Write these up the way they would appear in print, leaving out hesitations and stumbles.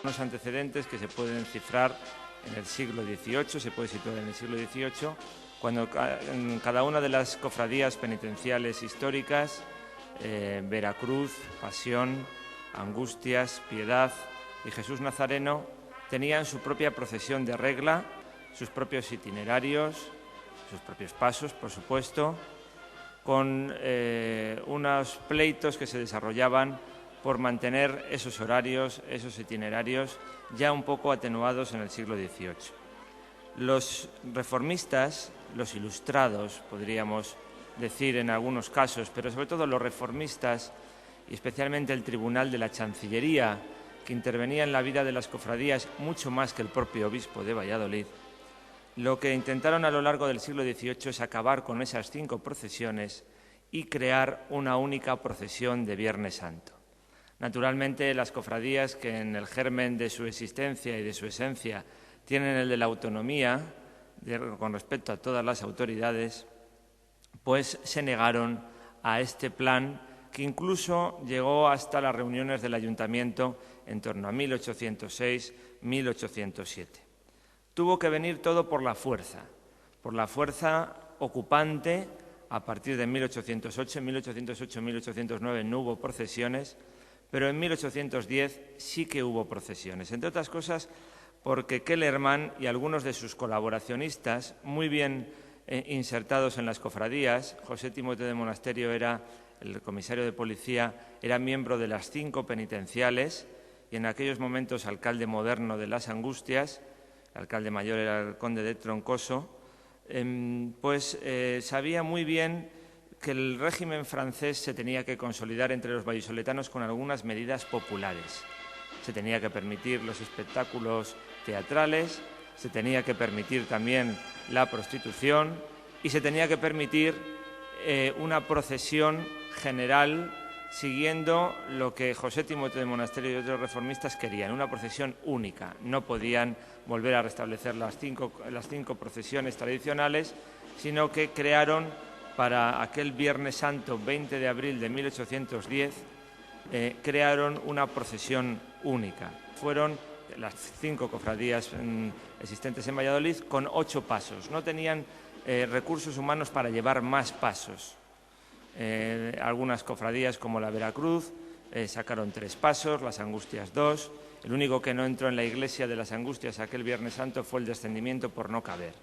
unos antecedentes que se pueden cifrar en el siglo XVIII, se puede situar en el siglo XVIII, cuando en cada una de las cofradías penitenciales históricas, Veracruz, Pasión, Angustias, Piedad y Jesús Nazareno, tenían su propia procesión de regla, sus propios itinerarios, sus propios pasos, por supuesto, con unos pleitos que se desarrollaban por mantener esos horarios, esos itinerarios, ya un poco atenuados en el siglo XVIII. Los reformistas, los ilustrados, podríamos decir en algunos casos, pero sobre todo los reformistas, y especialmente el Tribunal de la Chancillería, que intervenía en la vida de las cofradías mucho más que el propio obispo de Valladolid, lo que intentaron a lo largo del siglo XVIII es acabar con esas 5 procesiones y crear una única procesión de Viernes Santo. Naturalmente, las cofradías, que en el germen de su existencia y de su esencia tienen el de la autonomía con respecto a todas las autoridades, pues se negaron a este plan, que incluso llegó hasta las reuniones del ayuntamiento en torno a 1806-1807. Tuvo que venir todo por la fuerza ocupante. A partir de 1808, 1808-1809 no hubo procesiones, pero en 1810 sí que hubo procesiones, entre otras cosas porque Kellerman y algunos de sus colaboracionistas, muy bien insertados en las cofradías, José Timoteo de Monasterio era el comisario de policía, era miembro de las 5 penitenciales y en aquellos momentos alcalde moderno de las Angustias, el alcalde mayor era el conde de Troncoso, sabía muy bien que el régimen francés se tenía que consolidar entre los vallisoletanos con algunas medidas populares. Se tenía que permitir los espectáculos teatrales, se tenía que permitir también la prostitución y se tenía que permitir una procesión general siguiendo lo que José Timoteo de Monasterio y otros reformistas querían, una procesión única. No podían volver a restablecer las cinco procesiones tradicionales, sino que crearon para aquel Viernes Santo 20 de abril de 1810, crearon una procesión única. Fueron las 5 cofradías existentes en Valladolid con 8 pasos. No tenían recursos humanos para llevar más pasos. Algunas cofradías, como la Veracruz, sacaron 3 pasos, las Angustias 2. El único que no entró en la iglesia de las Angustias aquel Viernes Santo fue el descendimiento por no caber.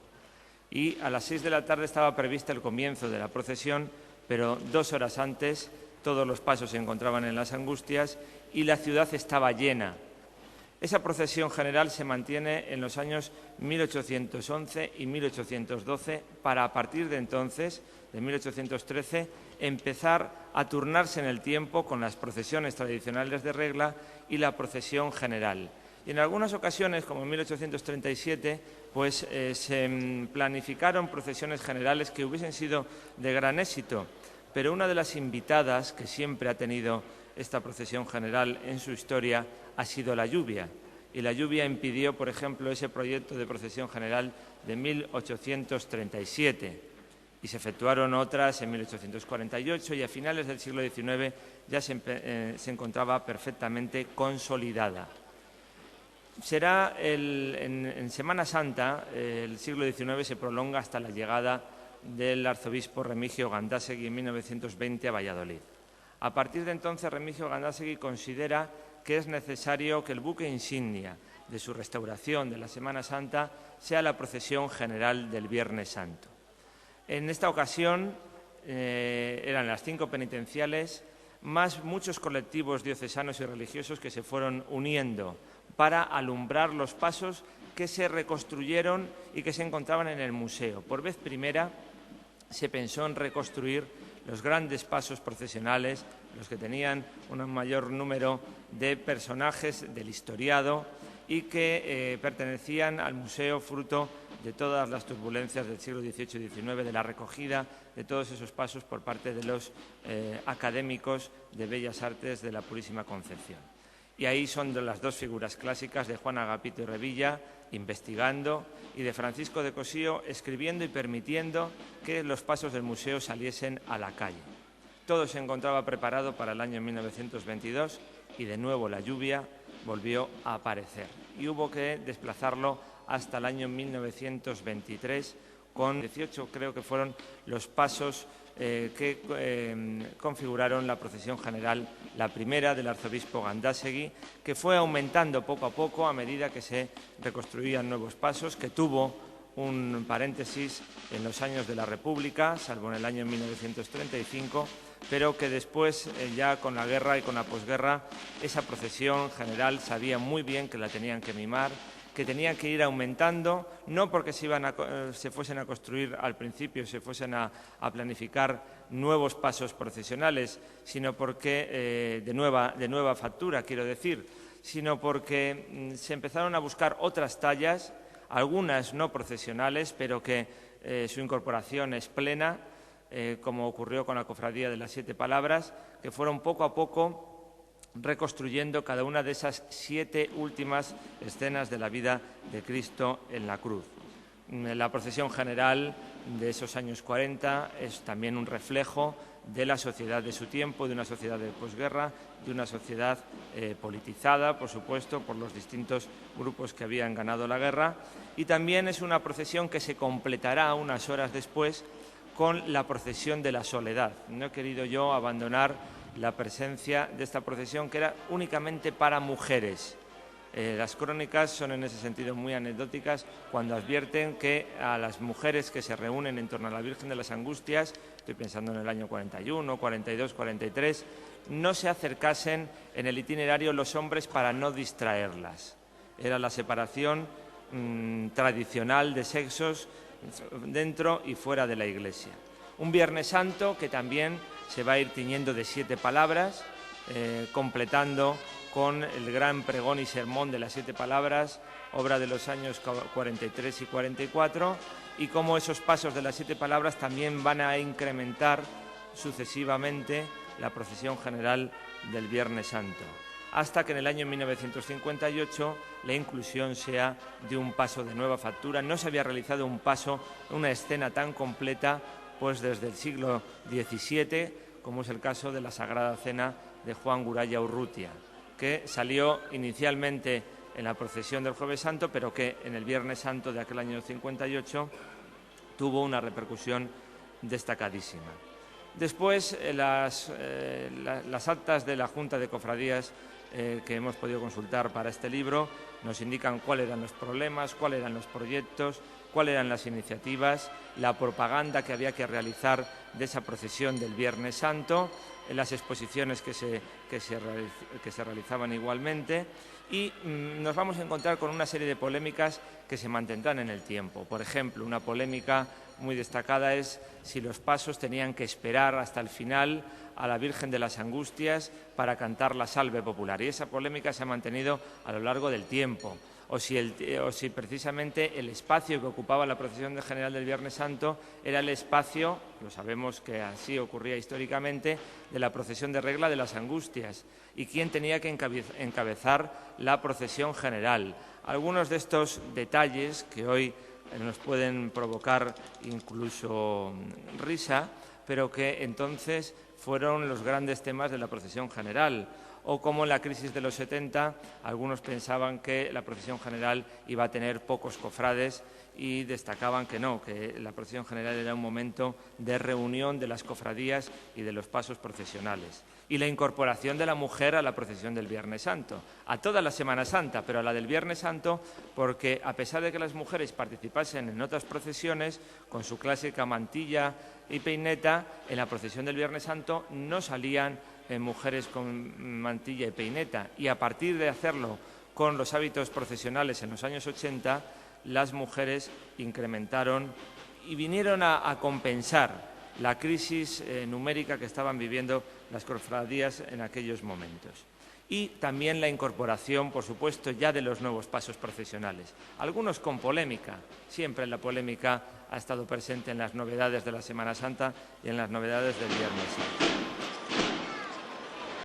Y a las 6 de la tarde estaba previsto el comienzo de la procesión, pero 2 horas antes todos los pasos se encontraban en las Angustias y la ciudad estaba llena. Esa procesión general se mantiene en los años 1811 y 1812 para, a partir de entonces, de 1813, empezar a turnarse en el tiempo con las procesiones tradicionales de regla y la procesión general. Y en algunas ocasiones, como en 1837, se planificaron procesiones generales que hubiesen sido de gran éxito, pero una de las invitadas que siempre ha tenido esta procesión general en su historia ha sido la lluvia. Y la lluvia impidió, por ejemplo, ese proyecto de procesión general de 1837. Y se efectuaron otras en 1848 y a finales del siglo XIX ya se encontraba perfectamente consolidada. Será en Semana Santa, el siglo XIX se prolonga hasta la llegada del arzobispo Remigio Gandásegui en 1920 a Valladolid. A partir de entonces, Remigio Gandásegui considera que es necesario que el buque insignia de su restauración de la Semana Santa sea la procesión general del Viernes Santo. En esta ocasión eran las 5 penitenciales, más muchos colectivos diocesanos y religiosos que se fueron uniendo para alumbrar los pasos que se reconstruyeron y que se encontraban en el museo. Por vez primera se pensó en reconstruir los grandes pasos procesionales, los que tenían un mayor número de personajes del historiado y que pertenecían al museo fruto de todas las turbulencias del siglo XVIII y XIX, de la recogida de todos esos pasos por parte de los académicos de Bellas Artes de la Purísima Concepción. Y ahí son de las 2 figuras clásicas de Juan Agapito y Revilla, investigando, y de Francisco de Cosío, escribiendo y permitiendo que los pasos del museo saliesen a la calle. Todo se encontraba preparado para el año 1922 y de nuevo la lluvia volvió a aparecer y hubo que desplazarlo hasta el año 1923 con 18, creo que fueron los pasos que configuraron la procesión general, la primera del arzobispo Gandásegui, que fue aumentando poco a poco a medida que se reconstruían nuevos pasos, que tuvo un paréntesis en los años de la República, salvo en el año 1935, pero que después, ya con la guerra y con la posguerra, esa procesión general sabía muy bien que la tenían que mimar, que tenían que ir aumentando, no porque se fuesen a construir al principio, se fuesen a planificar nuevos pasos procesionales, sino porque de nueva factura, quiero decir, sino porque se empezaron a buscar otras tallas, algunas no procesionales, pero que su incorporación es plena, como ocurrió con la Cofradía de las Siete Palabras, que fueron poco a poco reconstruyendo cada una de esas 7 últimas escenas de la vida de Cristo en la cruz. La procesión general de esos años 40 es también un reflejo de la sociedad de su tiempo, de una sociedad de posguerra, de una sociedad politizada, por supuesto, por los distintos grupos que habían ganado la guerra, y también es una procesión que se completará unas horas después con la procesión de la soledad. No he querido yo abandonar la presencia de esta procesión, que era únicamente para mujeres. Las crónicas son en ese sentido muy anecdóticas cuando advierten que a las mujeres que se reúnen en torno a la Virgen de las Angustias, estoy pensando en el año 41, 42, 43, no se acercasen en el itinerario los hombres para no distraerlas. Era la separación tradicional de sexos dentro y fuera de la Iglesia. Un Viernes Santo que también se va a ir tiñendo de 7 palabras, completando con el gran pregón y sermón de las 7 palabras, obra de los años 43 y 44, y cómo esos pasos de las 7 palabras también van a incrementar sucesivamente la procesión general del Viernes Santo, hasta que en el año 1958 la inclusión sea de un paso de nueva factura. No se había realizado un paso, una escena tan completa, pues desde el siglo XVII, como es el caso de la Sagrada Cena de Juan Guraya Urrutia, que salió inicialmente en la procesión del Jueves Santo, pero que en el Viernes Santo de aquel año 58 tuvo una repercusión destacadísima. Después, las actas de la Junta de Cofradías que hemos podido consultar para este libro nos indican cuáles eran los problemas, cuáles eran los proyectos, cuáles eran las iniciativas, la propaganda que había que realizar de esa procesión del Viernes Santo, las exposiciones que se realizaban igualmente, y nos vamos a encontrar con una serie de polémicas que se mantendrán en el tiempo. Por ejemplo, una polémica muy destacada es si los pasos tenían que esperar hasta el final a la Virgen de las Angustias para cantar la Salve Popular, y esa polémica se ha mantenido a lo largo del tiempo. O si precisamente el espacio que ocupaba la procesión general del Viernes Santo era el espacio, lo sabemos que así ocurría históricamente, de la procesión de regla de las Angustias, y quién tenía que encabezar la procesión general. Algunos de estos detalles que hoy nos pueden provocar incluso risa, pero que entonces fueron los grandes temas de la procesión general. O como en la crisis de los 70, algunos pensaban que la procesión general iba a tener pocos cofrades y destacaban que no, que la procesión general era un momento de reunión de las cofradías y de los pasos procesionales. Y la incorporación de la mujer a la procesión del Viernes Santo, a toda la Semana Santa, pero a la del Viernes Santo, porque a pesar de que las mujeres participasen en otras procesiones, con su clásica mantilla y peineta, en la procesión del Viernes Santo no salían mujeres con mantilla y peineta, y a partir de hacerlo con los hábitos procesionales en los años 80, las mujeres incrementaron y vinieron a compensar la crisis numérica que estaban viviendo las cofradías en aquellos momentos. Y también la incorporación, por supuesto, ya de los nuevos pasos procesionales, algunos con polémica. Siempre la polémica ha estado presente en las novedades de la Semana Santa y en las novedades del Viernes Santo.